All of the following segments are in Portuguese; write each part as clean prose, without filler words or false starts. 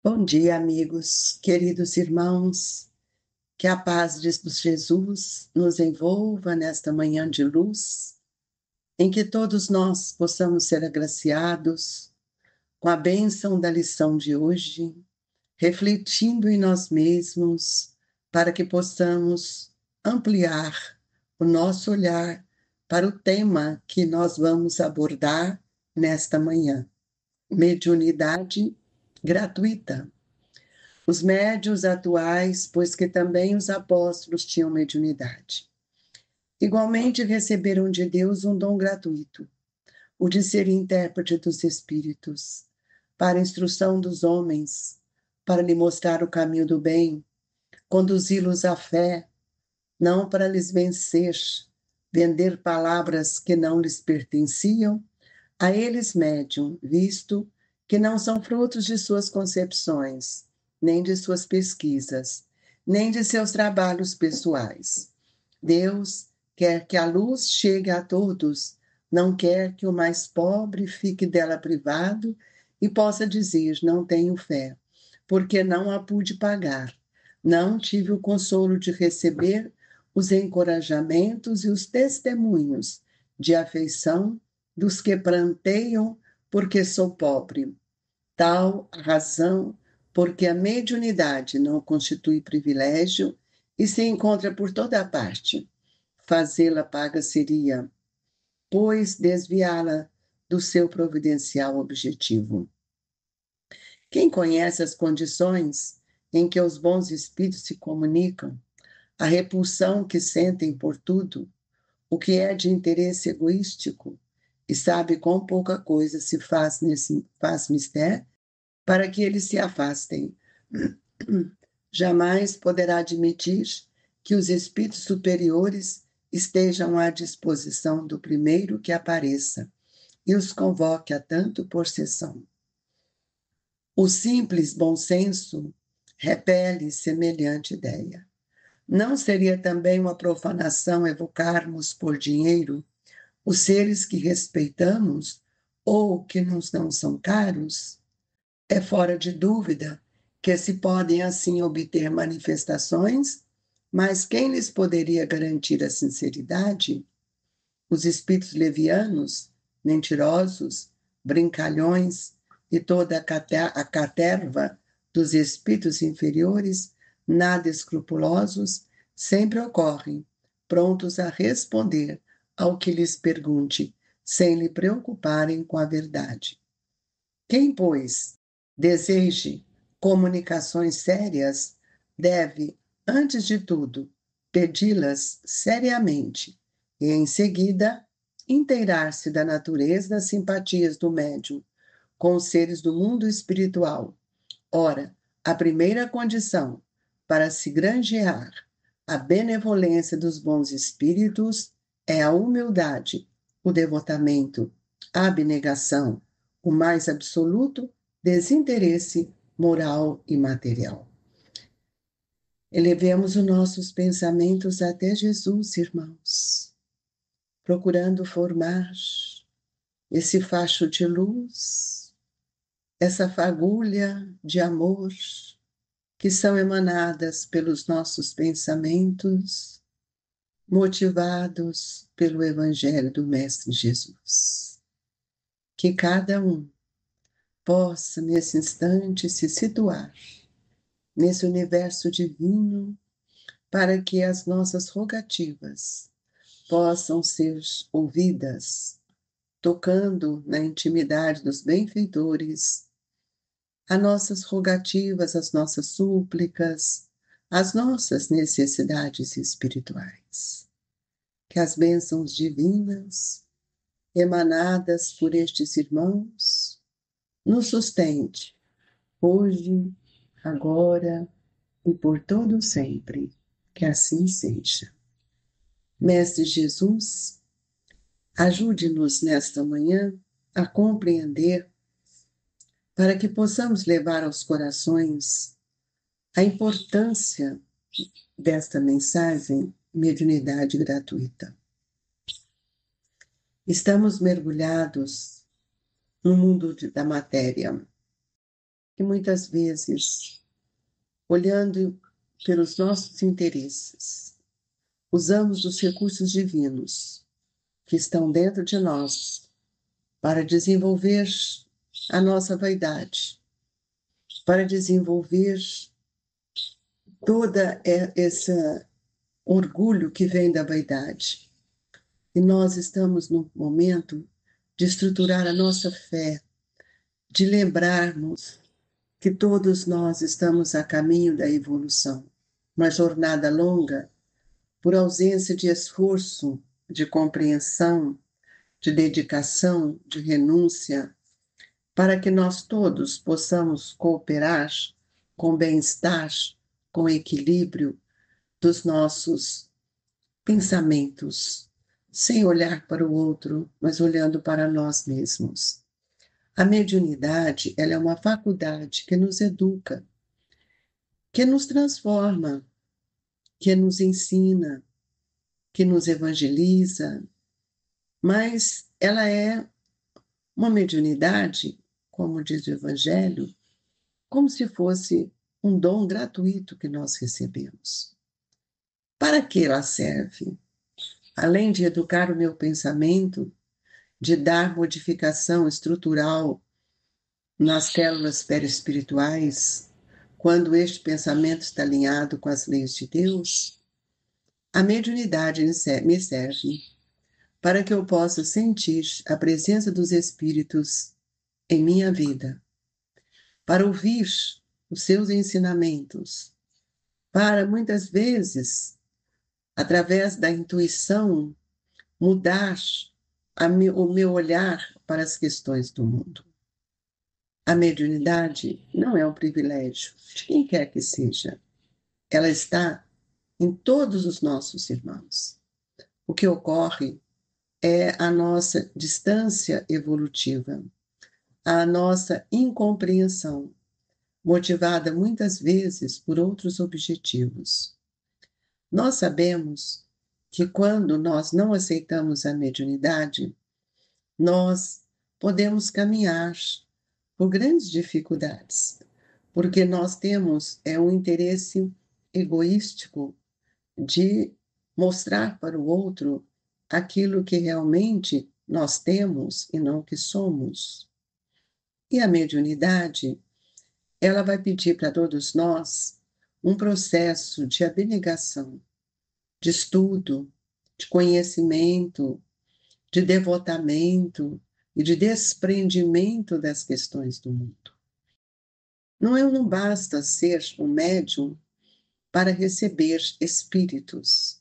Bom dia, amigos, queridos irmãos, que a paz de Jesus nos envolva nesta manhã de luz, em que todos nós possamos ser agraciados com a bênção da lição de hoje, refletindo em nós mesmos, para que possamos ampliar o nosso olhar para o tema que nós vamos abordar nesta manhã: mediunidade gratuita. Os médiuns atuais, pois que também os apóstolos tinham mediunidade. Igualmente receberam de Deus um dom gratuito, o de ser intérprete dos espíritos, para a instrução dos homens, para lhe mostrar o caminho do bem, conduzi-los à fé, não para lhes vencer, vender palavras que não lhes pertenciam, a eles médium, visto que não são frutos de suas concepções, nem de suas pesquisas, nem de seus trabalhos pessoais. Deus quer que a luz chegue a todos, não quer que o mais pobre fique dela privado e possa dizer: não tenho fé, porque não a pude pagar. Não tive o consolo de receber os encorajamentos e os testemunhos de afeição dos que pranteiam porque sou pobre. Tal a razão porque a mediunidade não constitui privilégio e se encontra por toda parte. Fazê-la paga seria, pois, desviá-la do seu providencial objetivo. Quem conhece as condições em que os bons espíritos se comunicam, a repulsão que sentem por tudo, o que é de interesse egoístico, e sabe quão pouca coisa se faz mister para que eles se afastem, jamais poderá admitir que os espíritos superiores estejam à disposição do primeiro que apareça e os convoque a tanto por sessão. O simples bom senso repele semelhante ideia. Não seria também uma profanação evocarmos por dinheiro os seres que respeitamos ou que nos não são caros? É fora de dúvida que se podem assim obter manifestações, mas quem lhes poderia garantir a sinceridade? Os espíritos levianos, mentirosos, brincalhões e toda a caterva dos espíritos inferiores, nada escrupulosos, sempre ocorrem, prontos a responder ao que lhes pergunte, sem lhe preocuparem com a verdade. Quem, pois, deseje comunicações sérias, deve, antes de tudo, pedi-las seriamente e, em seguida, inteirar-se da natureza das simpatias do médium com os seres do mundo espiritual. Ora, a primeira condição para se granjear a benevolência dos bons espíritos é a humildade, o devotamento, a abnegação, o mais absoluto desinteresse moral e material. Elevemos os nossos pensamentos até Jesus, irmãos, procurando formar esse facho de luz, essa fagulha de amor que são emanadas pelos nossos pensamentos, motivados pelo Evangelho do Mestre Jesus. Que cada um possa, nesse instante, se situar nesse universo divino, para que as nossas rogativas possam ser ouvidas, tocando na intimidade dos benfeitores, as nossas rogativas, as nossas súplicas, as nossas necessidades espirituais. Que as bênçãos divinas, emanadas por estes irmãos, nos sustente, hoje, agora e por todo sempre. Que assim seja. Mestre Jesus, ajude-nos nesta manhã a compreender, para que possamos levar aos corações a importância desta mensagem, mediunidade gratuita. Estamos mergulhados no mundo da matéria. que muitas vezes, olhando pelos nossos interesses, usamos os recursos divinos que estão dentro de nós para desenvolver a nossa vaidade, para desenvolver toda esse orgulho que vem da vaidade. E nós estamos no momento de estruturar a nossa fé, de lembrarmos que todos nós estamos a caminho da evolução, uma jornada longa, por ausência de esforço, de compreensão, de dedicação, de renúncia, para que nós todos possamos cooperar com bem-estar, com equilíbrio dos nossos pensamentos, sem olhar para o outro, mas olhando para nós mesmos. A mediunidade, ela é uma faculdade que nos educa, que nos transforma, que nos ensina, que nos evangeliza, mas ela é uma mediunidade, como diz o Evangelho, como se fosse um dom gratuito que nós recebemos. Para que ela serve? Além de educar o meu pensamento, de dar modificação estrutural nas células perispirituais, quando este pensamento está alinhado com as leis de Deus, a mediunidade me serve para que eu possa sentir a presença dos Espíritos em minha vida, para ouvir os seus ensinamentos, para muitas vezes, através da intuição, mudar o meu olhar para as questões do mundo. A mediunidade não é um privilégio de quem quer que seja. Ela está em todos os nossos irmãos. O que ocorre é a nossa distância evolutiva, a nossa incompreensão, motivada muitas vezes por outros objetivos. Nós sabemos que quando nós não aceitamos a mediunidade, nós podemos caminhar por grandes dificuldades, porque nós temos um interesse egoístico de mostrar para o outro aquilo que realmente nós temos e não o que somos. E a mediunidade, ela vai pedir para todos nós um processo de abnegação, de estudo, de conhecimento, de devotamento e de desprendimento das questões do mundo. Não basta ser um médium para receber espíritos,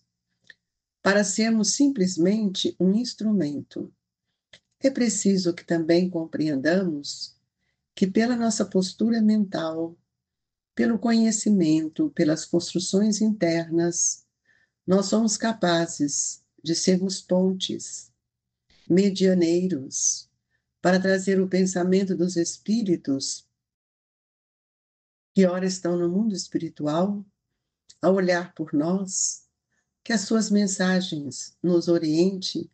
para sermos simplesmente um instrumento. É preciso que também compreendamos que pela nossa postura mental, pelo conhecimento, pelas construções internas, nós somos capazes de sermos pontes, medianeiros, para trazer o pensamento dos espíritos que ora estão no mundo espiritual, a olhar por nós, que as suas mensagens nos oriente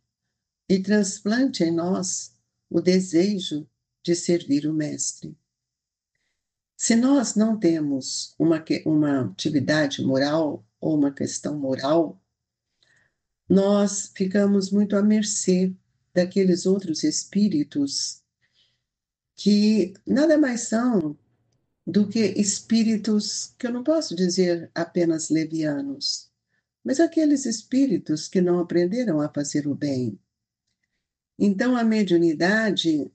e transplante em nós o desejo de servir o Mestre. Se nós não temos uma atividade moral ou uma questão moral, nós ficamos muito à mercê daqueles outros espíritos que nada mais são do que espíritos que eu não posso dizer apenas levianos, mas aqueles espíritos que não aprenderam a fazer o bem. Então, a mediunidade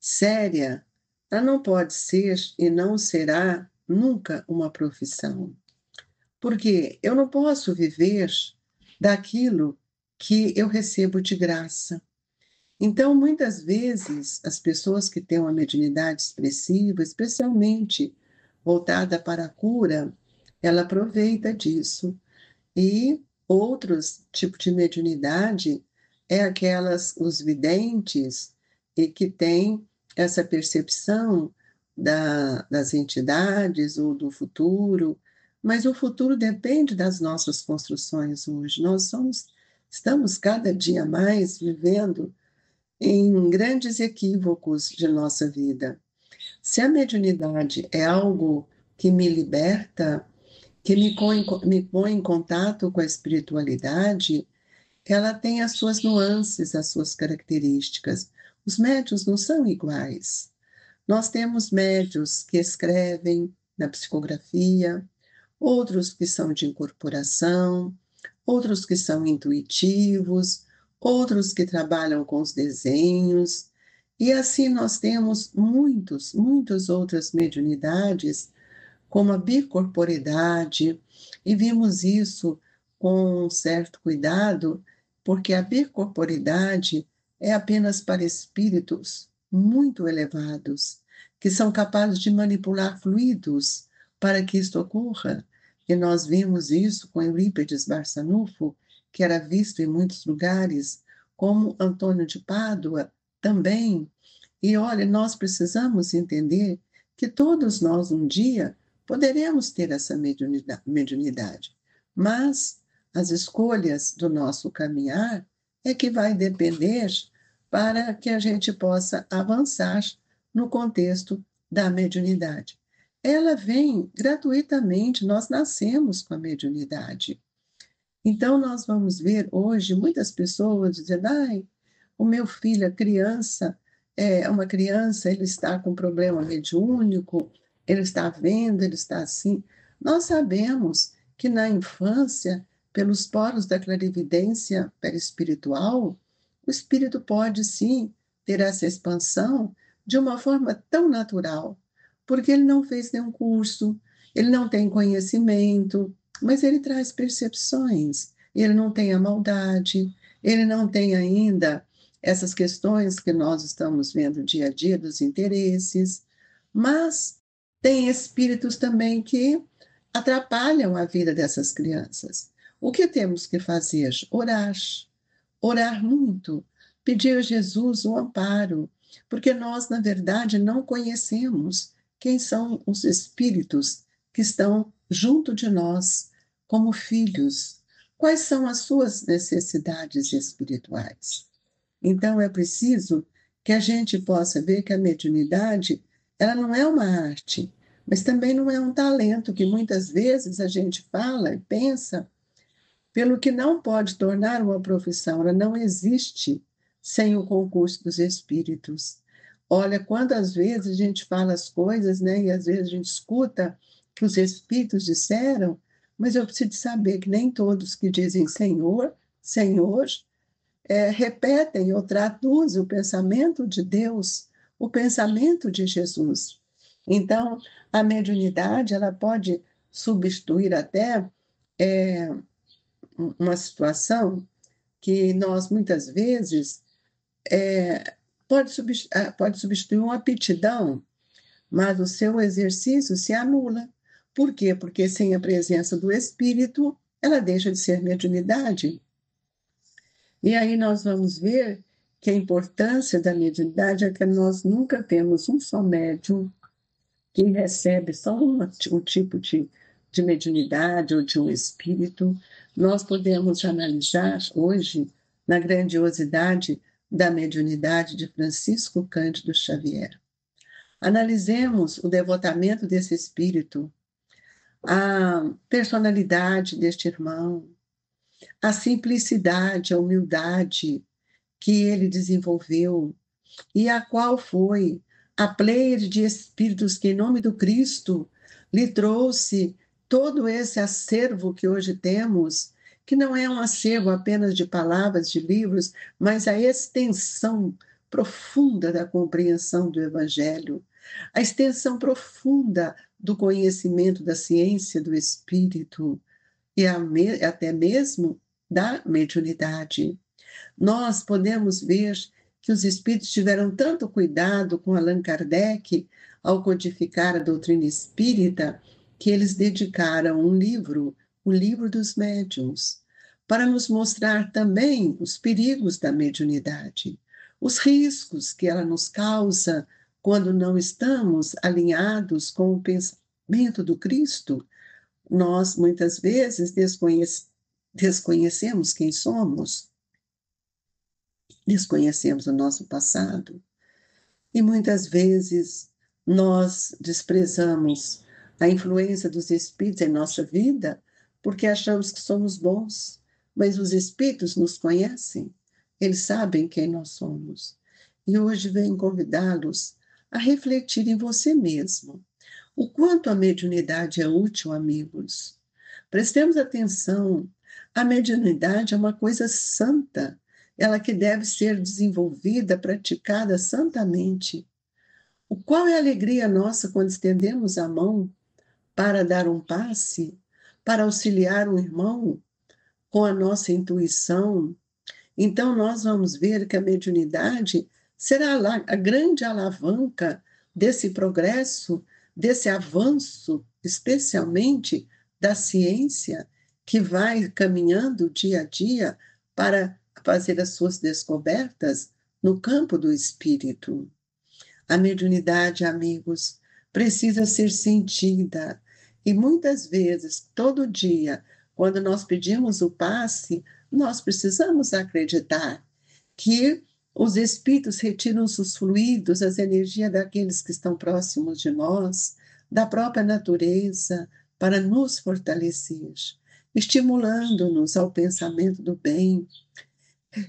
séria, ela não pode ser e não será nunca uma profissão. Porque eu não posso viver daquilo que eu recebo de graça. Então, muitas vezes, as pessoas que têm uma mediunidade expressiva, especialmente voltada para a cura, ela aproveita disso. E outros tipos de mediunidade é os videntes, e que têm essa percepção das entidades ou do futuro, mas o futuro depende das nossas construções hoje. Estamos cada dia mais vivendo em grandes equívocos de nossa vida. Se a mediunidade é algo que me liberta, que me põe em contato com a espiritualidade, ela tem as suas nuances, as suas características. Os médiuns não são iguais. Nós temos médiuns que escrevem na psicografia, outros que são de incorporação, outros que são intuitivos, outros que trabalham com os desenhos, e assim nós temos muitas outras mediunidades, como a bicorporidade, e vimos isso com um certo cuidado, porque a bicorporidade é apenas para espíritos muito elevados, que são capazes de manipular fluidos para que isto ocorra. E nós vimos isso com Eurípides Barçanufo, que era visto em muitos lugares, como Antônio de Pádua também. E olha, nós precisamos entender que todos nós um dia poderemos ter essa mediunidade, mas as escolhas do nosso caminhar é que vai depender para que a gente possa avançar no contexto da mediunidade. Ela vem gratuitamente, nós nascemos com a mediunidade. Então, nós vamos ver hoje muitas pessoas dizendo: ai, o meu filho, a criança, é uma criança, ele está com problema mediúnico, ele está vendo, ele está assim. Nós sabemos que na infância, pelos poros da clarividência perispiritual, o espírito pode sim ter essa expansão de uma forma tão natural, porque ele não fez nenhum curso, ele não tem conhecimento, mas ele traz percepções, ele não tem a maldade, ele não tem ainda essas questões que nós estamos vendo dia a dia dos interesses, mas tem espíritos também que atrapalham a vida dessas crianças. O que temos que fazer? Orar, orar muito, pedir a Jesus o amparo, porque nós, na verdade, não conhecemos quem são os espíritos que estão junto de nós, como filhos. Quais são as suas necessidades espirituais? Então, é preciso que a gente possa ver que a mediunidade, ela não é uma arte, mas também não é um talento que muitas vezes a gente fala e pensa, pelo que não pode tornar uma profissão, ela não existe sem o concurso dos espíritos. Olha, quantas vezes a gente fala as coisas, né, e às vezes a gente escuta que os espíritos disseram, mas eu preciso saber que nem todos que dizem Senhor, Senhor, repetem ou traduzem o pensamento de Deus, o pensamento de Jesus. Então, a mediunidade, ela pode substituir até é, uma situação que nós, muitas vezes, pode substituir uma aptidão, mas o seu exercício se anula. Por quê? Porque sem a presença do Espírito, ela deixa de ser mediunidade. E aí nós vamos ver que a importância da mediunidade é que nós nunca temos um só médium que recebe só um tipo de mediunidade ou de um espírito. Nós podemos analisar hoje na grandiosidade da mediunidade de Francisco Cândido Xavier. Analisemos o devotamento desse espírito, a personalidade deste irmão, a simplicidade, a humildade que ele desenvolveu e a qual foi a pleiade de espíritos que, em nome do Cristo, lhe trouxe todo esse acervo que hoje temos, que não é um acervo apenas de palavras, de livros, mas a extensão profunda da compreensão do Evangelho, a extensão profunda do conhecimento da ciência do Espírito e até mesmo da mediunidade. Nós podemos ver que os espíritos tiveram tanto cuidado com Allan Kardec ao codificar a doutrina espírita, que eles dedicaram um livro, o Livro dos Médiuns, para nos mostrar também os perigos da mediunidade, os riscos que ela nos causa quando não estamos alinhados com o pensamento do Cristo. Nós, muitas vezes, desconhecemos quem somos, desconhecemos o nosso passado e muitas vezes nós desprezamos a influência dos espíritos em nossa vida porque achamos que somos bons, mas os espíritos nos conhecem, eles sabem quem nós somos. E hoje venho convidá-los a refletir em você mesmo. O quanto a mediunidade é útil, amigos. Prestemos atenção, a mediunidade é uma coisa santa, ela que deve ser desenvolvida, praticada santamente. Qual é a alegria nossa quando estendemos a mão para dar um passe, para auxiliar um irmão com a nossa intuição? Então, nós vamos ver que a mediunidade será a grande alavanca desse progresso, desse avanço, especialmente da ciência, que vai caminhando dia a dia para fazer as suas descobertas no campo do espírito. A mediunidade, amigos, precisa ser sentida. E muitas vezes, todo dia, quando nós pedimos o passe, nós precisamos acreditar que os espíritos retiram os fluidos, as energias daqueles que estão próximos de nós, da própria natureza, para nos fortalecer, estimulando-nos ao pensamento do bem,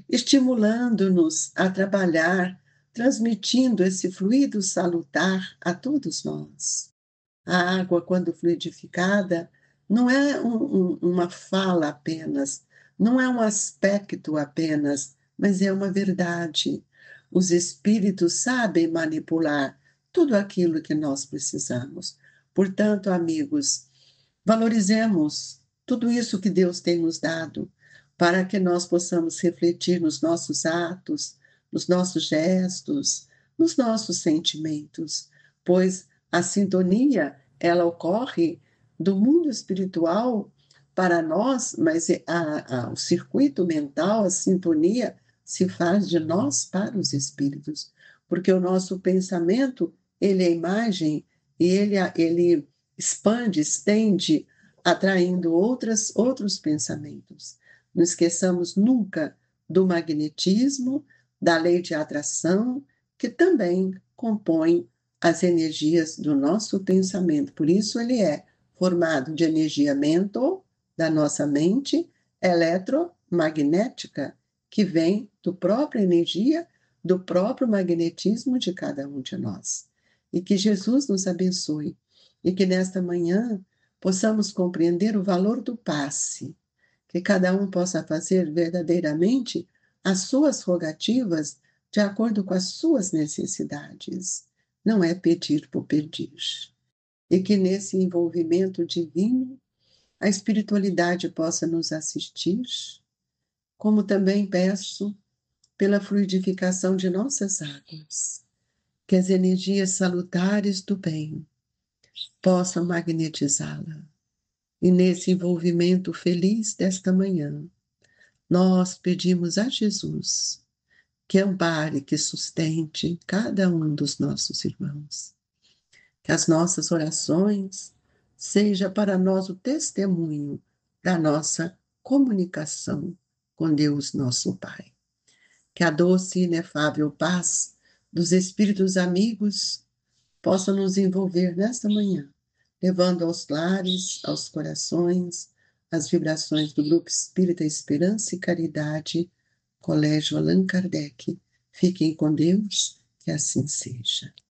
estimulando-nos a trabalhar, transmitindo esse fluido salutar a todos nós. A água, quando fluidificada, não é uma fala apenas, não é um aspecto apenas, mas é uma verdade. Os espíritos sabem manipular tudo aquilo que nós precisamos. Portanto, amigos, valorizemos tudo isso que Deus tem nos dado, para que nós possamos refletir nos nossos atos, nos nossos gestos, nos nossos sentimentos, pois a sintonia, ela ocorre do mundo espiritual para nós, mas o circuito mental, a sintonia, se faz de nós para os espíritos, porque o nosso pensamento, ele é imagem, e ele expande, estende, atraindo outros pensamentos. Não esqueçamos nunca do magnetismo, da lei de atração, que também compõe as energias do nosso pensamento. Por isso, ele é formado de energia mental, da nossa mente, eletromagnética, que vem do própria energia, do próprio magnetismo de cada um de nós. E que Jesus nos abençoe e que nesta manhã possamos compreender o valor do passe, que cada um possa fazer verdadeiramente as suas rogativas de acordo com as suas necessidades. Não é pedir por pedir. E que nesse envolvimento divino a espiritualidade possa nos assistir, como também peço pela fluidificação de nossas águas, que as energias salutares do bem possam magnetizá-la. E nesse envolvimento feliz desta manhã, nós pedimos a Jesus que ampare, que sustente cada um dos nossos irmãos. Que as nossas orações seja para nós o testemunho da nossa comunicação com Deus, nosso Pai. Que a doce e inefável paz dos espíritos amigos possa nos envolver nesta manhã, levando aos lares, aos corações, as vibrações do Grupo Espírita Esperança e Caridade, Colégio Allan Kardec. Fiquem com Deus, que assim seja.